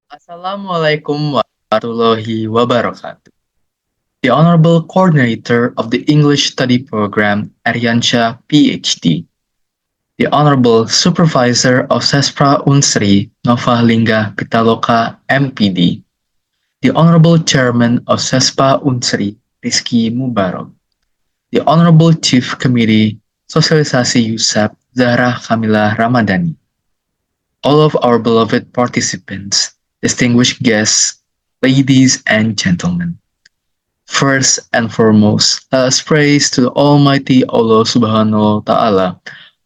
Assalamualaikum warahmatullahi wabarakatuh. The Honorable Coordinator of the English Study Program, Aryansha, PhD. The Honorable Supervisor of Sespra Unsri, Nova Lingga Pitaloka, MPD. The Honorable Chairman of Sespa Unsri, Rizky Mubarak. The Honorable Chief Committee, Sosialisasi Yusuf, Zahra Kamila Ramadhani. All of our beloved participants, distinguished guests, ladies and gentlemen. First and foremost, let us praise to the Almighty Allah Subhanahu wa Ta'ala,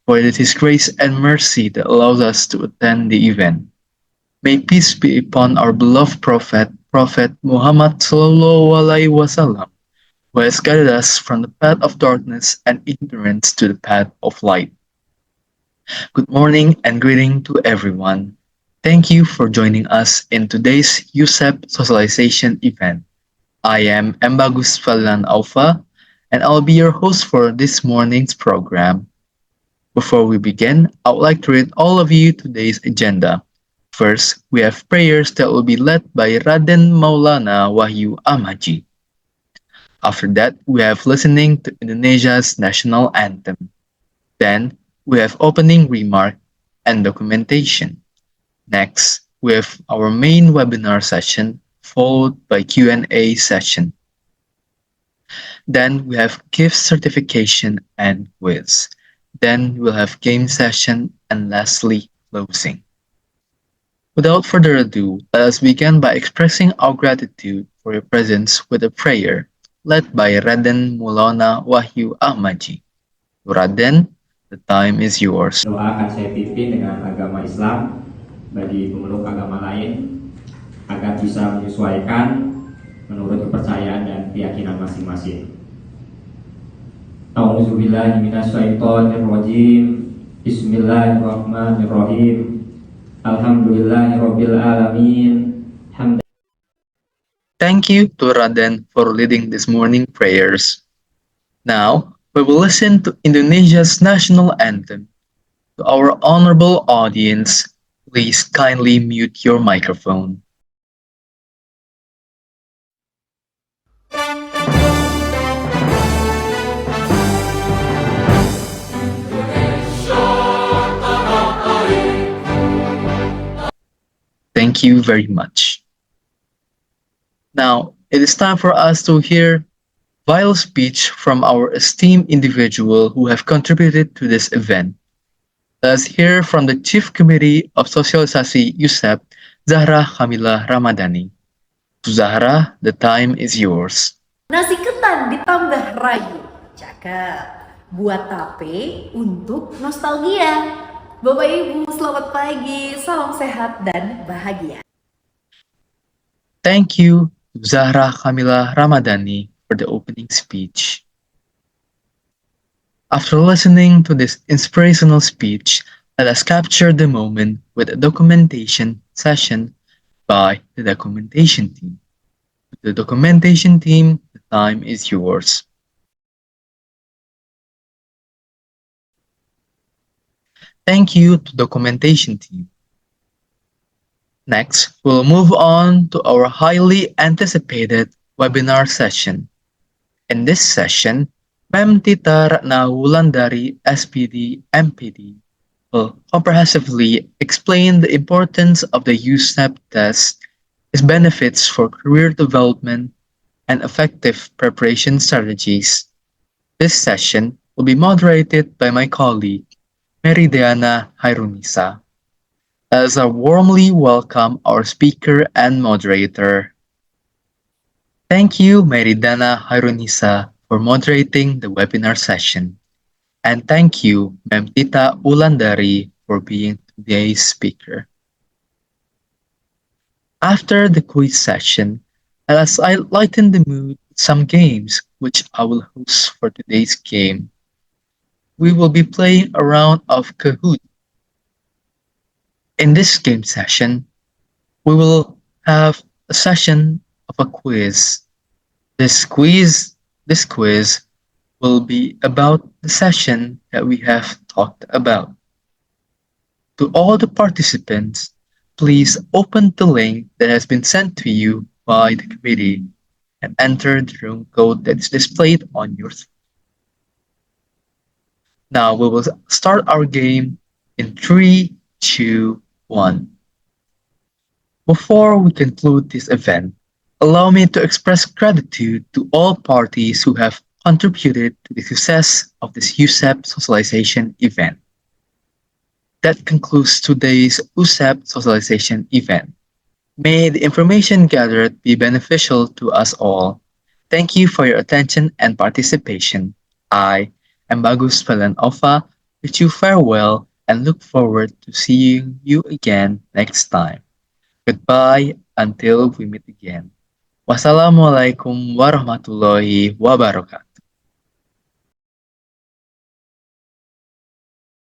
for it is His grace and mercy that allows us to attend the event. May peace be upon our beloved Prophet Muhammad Sallallahu Alaihi Wasallam, who has guided us from the path of darkness and ignorance to the path of light. Good morning and greeting to everyone. Thank you for joining us in today's USEP socialization event. I am Bagus Fadhilan Aufa, and I'll be your host for this morning's program. Before we begin, I would like to read all of you today's agenda. First, we have prayers that will be led by Raden Maulana Wahyu Amaji. After that, we have listening to Indonesia's national anthem. Then, we have opening remark and documentation. Next, we have our main webinar session followed by Q&A session. Then we have gift certification and quiz. Then we'll have game session and lastly closing. Without further ado, let us begin by expressing our gratitude for your presence with a prayer led by Raden Maulana Wahyu Ahmaji. Raden, the time is yours. Doa akan saya pimpin dengan agama Islam bagi pemeluk agama lain agar bisa menyesuaikan menurut kepercayaan dan keyakinan masing-masing. A'udzubillahi minasyaitonirrajim. Bismillahirrahmanirrahim. Alhamdulillahirabbil alamin. Thank you to Raden for leading this morning prayers. Now, we will listen to Indonesia's national anthem. To our honorable audience, please kindly mute your microphone. Thank you very much. Now, it is time for us to hear vital speech from our esteemed individual who have contributed to this event. Let us hear from the Chief Committee of Sosialisasi USEP, Zahra Kamila Ramadhani. Zahra, the time is yours. Nasi ketan ditambah rayu. Cakep. Buat tape untuk nostalgia. Bapak Ibu, selamat pagi. Salam sehat dan bahagia. Thank you, Zahra Kamila Ramadhani, for the opening speech. After listening to this inspirational speech, let us capture the moment with a documentation session by the documentation team. The documentation team, the time is yours. Thank you to the documentation team. Next, we'll move on to our highly anticipated webinar session. In this session, Ma'am Tita Ratna Wulandari, SPD, MPD, will comprehensively explain the importance of the USNAP test, its benefits for career development, and effective preparation strategies. This session will be moderated by my colleague, Meridiana Hairunisa. Let us warmly welcome our speaker and moderator. Thank you, Meridiana Hairunisa, for moderating the webinar session. And thank you, Ma'am Tita Wulandari, for being today's speaker. After the quiz session, let us lighten the mood with some games which I will host for today's game. We will be playing a round of Kahoot. In this game session, we will have a session of a quiz. This quiz will be about the session that we have talked about. To all the participants, please open the link that has been sent to you by the committee and enter the room code that is displayed on your screen. Now we will start our game in 3, 2, 1. Before we conclude this event, allow me to express gratitude to all parties who have contributed to the success of this USEP socialization event. That concludes today's USEP socialization event. May the information gathered be beneficial to us all. Thank you for your attention and participation. I am Bagus Fadhilan Aufa, bid you farewell and look forward to seeing you again next time. Goodbye until we meet again. Wassalamualaikum warahmatullahi wabarakatuh.